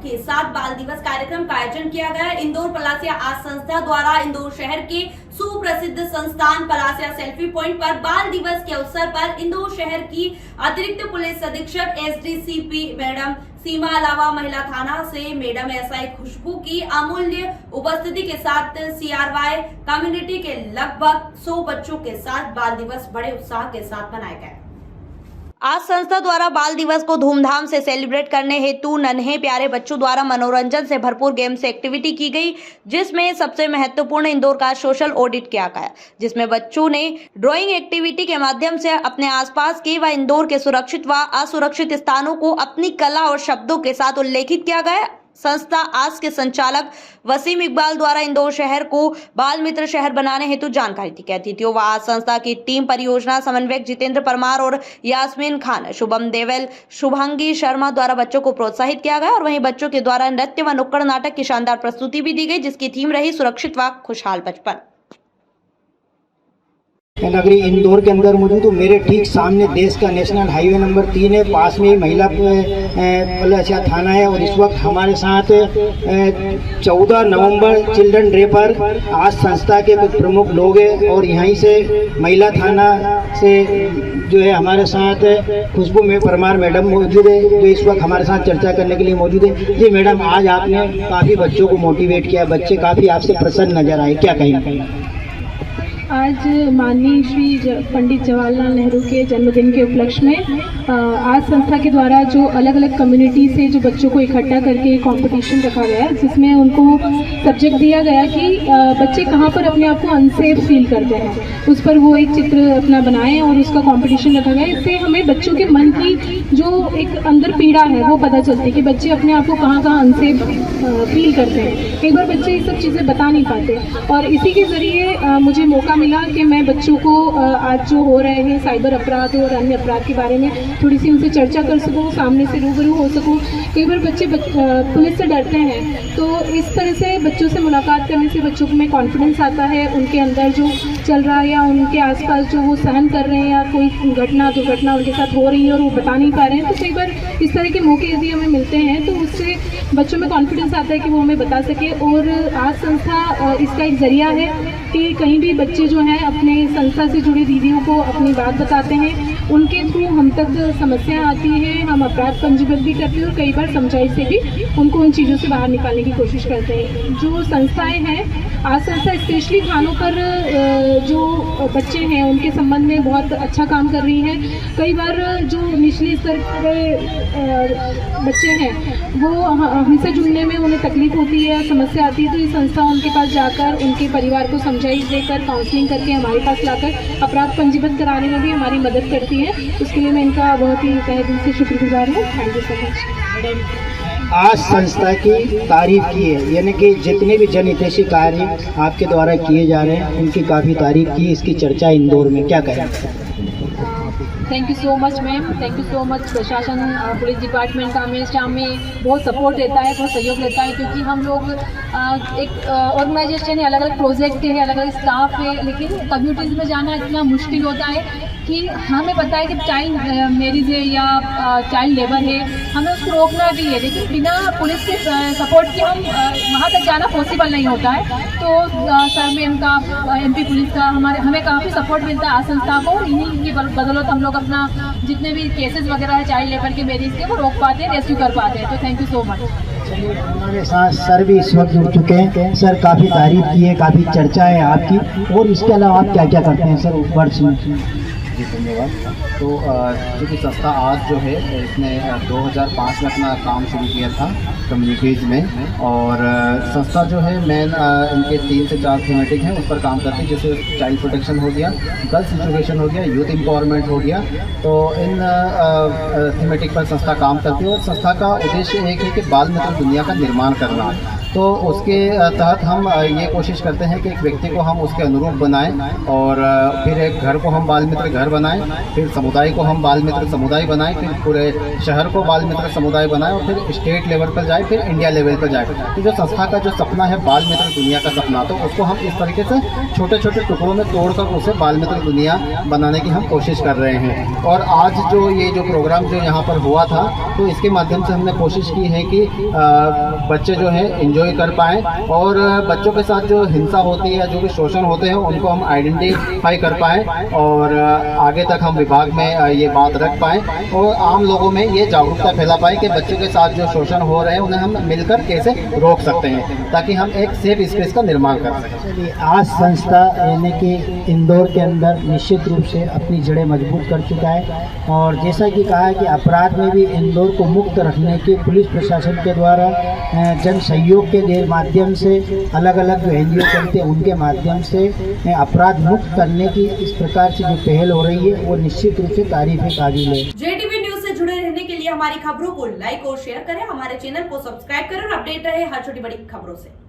के साथ बाल दिवस कार्यक्रम का आयोजन किया गया। इंदौर पलासिया आज संस्था द्वारा इंदौर शहर के सुप्रसिद्ध संस्थान पलासिया सेल्फी पॉइंट पर बाल दिवस के अवसर पर इंदौर शहर की अतिरिक्त पुलिस अधीक्षक एसडीसीपी मैडम सीमा अलावा महिला थाना से मैडम एसआई खुशबू की अमूल्य उपस्थिति के साथ सीआरवाई कम्युनिटी के लगभग 100 बच्चों के साथ बाल दिवस बड़े उत्साह के साथ मनाया गया। आज संस्था द्वारा बाल दिवस को धूमधाम से सेलिब्रेट करने हेतु नन्हे प्यारे बच्चों द्वारा मनोरंजन से भरपूर गेम्स एक्टिविटी की गई, जिसमें सबसे महत्वपूर्ण इंदौर का सोशल ऑडिट किया गया, जिसमें बच्चों ने ड्राइंग एक्टिविटी के माध्यम से अपने आसपास के व इंदौर के सुरक्षित व असुरक्षित स्थानों को अपनी कला और शब्दों के साथ उल्लेखित किया गया। संस्था आज के संचालक वसीम इकबाल द्वारा इंदौर शहर को बाल मित्र शहर बनाने हेतु जानकारी दी। अतिथियों व आज संस्था की टीम परियोजना समन्वयक जितेंद्र परमार और यास्मीन खान, शुभम देवेल, शुभांगी शर्मा द्वारा बच्चों को प्रोत्साहित किया गया और वहीं बच्चों के द्वारा नृत्य व नुक्कड़ नाटक की शानदार प्रस्तुति भी दी गई, जिसकी थीम रही सुरक्षित व खुशहाल बचपन। नगरी इंदौर के अंदर मौजूद हूँ। मेरे ठीक सामने देश का नेशनल हाईवे नंबर 3 है, पास में महिला पलासिया थाना है और इस वक्त हमारे साथ 14 नवंबर चिल्ड्रन डे पर आज संस्था के कुछ प्रमुख लोग हैं और यहीं से महिला थाना से जो है हमारे साथ खुशबू में परमार मैडम मौजूद है, जो इस वक्त हमारे साथ चर्चा करने के लिए मौजूद है। जी मैडम, आज आपने काफ़ी बच्चों को मोटिवेट किया, बच्चे काफ़ी आपसे प्रसन्न नजर आए, क्या कहेंगे? आज माननीय श्री पंडित जवाहरलाल नेहरू के जन्मदिन के उपलक्ष्य में आज संस्था के द्वारा जो अलग अलग कम्युनिटी से जो बच्चों को इकट्ठा करके कंपटीशन रखा गया, जिसमें उनको सब्जेक्ट दिया गया कि बच्चे कहाँ पर अपने आप को अनसेफ फील करते हैं, उस पर वो एक चित्र अपना बनाएं और उसका कंपटीशन रखा गया। इससे हमें बच्चों के मन की जो एक अंदर पीड़ा है वो पता चलती है कि बच्चे अपने आप को कहाँ कहाँ अनसेफ फील करते हैं। कई बार बच्चे ये सब चीज़ें बता नहीं पाते और इसी के ज़रिए मुझे मौका मिला कि मैं बच्चों को आज जो हो रहे हैं साइबर अपराध और अन्य अपराध के बारे में थोड़ी सी उनसे चर्चा कर सकूं, सामने से रूबरू हो सकूं। कई बार बच्चे पुलिस से डरते हैं, तो इस तरह से बच्चों से मुलाकात करने से बच्चों में कॉन्फिडेंस आता है, उनके अंदर जो चल रहा है या उनके आसपास जो वो सहन कर रहे हैं या कोई घटना दुर्घटना उनके साथ हो रही है और वो बता नहीं पा रहे हैं, तो कई बार इस तरह के मौके यदि हमें मिलते हैं तो उससे बच्चों में कॉन्फिडेंस आता है कि वो हमें बता सके। और आज संस्था इसका एक जरिया है कि कहीं भी बच्चे जो हैं अपने संस्था से जुड़ी दीदियों को अपनी बात बताते हैं, उनके थ्रू हम तक समस्या आती है, हम अपराध पंजीबद्ध भी करते हैं और कई बार समझाई से भी उनको उन चीज़ों से बाहर निकालने की कोशिश करते हैं। जो संस्थाएं हैं, आज संस्था स्पेशली थानों पर जो बच्चे हैं उनके संबंध में बहुत अच्छा काम कर रही है। कई बार जो निचले स्तर के बच्चे हैं वो हमसे जुड़ने में उन्हें तकलीफ होती है, समस्या आती है, तो ये संस्था उनके पास जाकर उनके परिवार को समझाइश देकर काउंसलिंग करके हमारे पास लाकर अपराध पंजीबद्ध कराने में भी हमारी मदद करती है। उसके लिए मैं इनका बहुत ही तहे दिल से शुक्रगुजार हूँ। Thank you so much. आज संस्था की तारीफ की है, यानी कि जितने भी जनहितैषी कार्य आपके द्वारा किए जा रहे हैं उनकी काफ़ी तारीफ की, इसकी चर्चा इंदौर में, क्या कहें? Thank you so much ma'am, thank you so much. प्रशासन, पुलिस डिपार्टमेंट का हमें शाम में बहुत सपोर्ट देता है, बहुत सहयोग देता है, क्योंकि हम लोग एक ऑर्गेनाइजेशन है, अलग अलग प्रोजेक्ट है, अलग अलग स्टाफ है, लेकिन कम्युनिटीज़ में जाना इतना मुश्किल होता है कि हमें पता है कि चाइल्ड मैरिज है या चाइल्ड लेबर है, हमें उसको रोकना भी है, लेकिन बिना पुलिस के सपोर्ट के हम वहाँ तक जाना पॉसिबल नहीं होता है। तो सर मैम का, MP पुलिस का हमें काफ़ी सपोर्ट मिलता है आज संस्था को। इन्हीं की बदौलत हम लोग अपना जितने भी केसेस वगैरह है चाइल्ड लेबर के मैरिज के वो रोक पाते हैं, रेस्क्यू कर पाते हैं। तो थैंक यू सो मच। हमारे साथ सर भी इस वक्त जुड़ चुके हैं। सर, काफ़ी तारीफ की है, काफ़ी चर्चा है आपकी, और इसके अलावा आप क्या क्या करते हैं सर वर्ष में? जी धन्यवाद। तो चूँकि संस्था आज जो है इसने 2005 में अपना काम शुरू किया था कम्युनिटीज़ में, और संस्था जो है मेन इनके 3 से 4 थीमेटिक हैं, उस पर काम करते हैं, जैसे चाइल्ड प्रोटेक्शन हो गया, गर्ल्स एजुकेशन हो गया, यूथ एम्पावरमेंट हो गया। तो इन थीमेटिक पर संस्था काम करती है और संस्था का उद्देश्य एक है कि बाल मित्र दुनिया का निर्माण करना। तो उसके तहत हम ये कोशिश करते हैं कि एक व्यक्ति को हम उसके अनुरूप बनाएं और फिर एक घर को हम बाल मित्र घर बनाएं, फिर समुदाय को हम बाल मित्र समुदाय बनाएं, फिर पूरे शहर को बाल मित्र समुदाय बनाएं और फिर स्टेट लेवल पर जाए, फिर इंडिया लेवल पर जाए। तो जो संस्था का जो सपना है बाल मित्र दुनिया का सपना, तो उसको हम इस तरीके से छोटे छोटे टुकड़ों में तोड़कर उसे बाल मित्र दुनिया बनाने की हम कोशिश कर रहे हैं। और आज जो ये जो प्रोग्राम जो यहाँ पर हुआ था, तो इसके माध्यम से हमने कोशिश की है कि बच्चे जो है एंजॉय कर पाएँ और बच्चों के साथ जो हिंसा होती है या जो भी शोषण होते हैं उनको हम आइडेंटिफाई कर पाएँ और आगे तक हम विभाग में ये बात रख पाएँ और आम लोगों में ये जागरूकता फैला पाएँ कि बच्चों के साथ जो शोषण हो रहे हैं उन्हें हम मिलकर कैसे रोक सकते हैं, ताकि हम एक सेफ स्पेस का निर्माण कर सकें। आज संस्था यानी कि इंदौर के अंदर निश्चित रूप से अपनी जड़ें मजबूत कर चुका है और जैसा कि कहा है कि अपराध में भी इंदौर को मुक्त रखने के पुलिस प्रशासन के द्वारा जन सहयोग के माध्यम से अलग अलग जो NGO चलते हैं उनके माध्यम से अपराध मुक्त करने की इस प्रकार से जो पहल हो रही है वो निश्चित रूप से तारीफ काबिल है। JTV न्यूज से जुड़े रहने के लिए हमारी खबरों को लाइक और शेयर करें, हमारे चैनल को सब्सक्राइब करें और अपडेट रहे हर छोटी बड़ी खबरों से।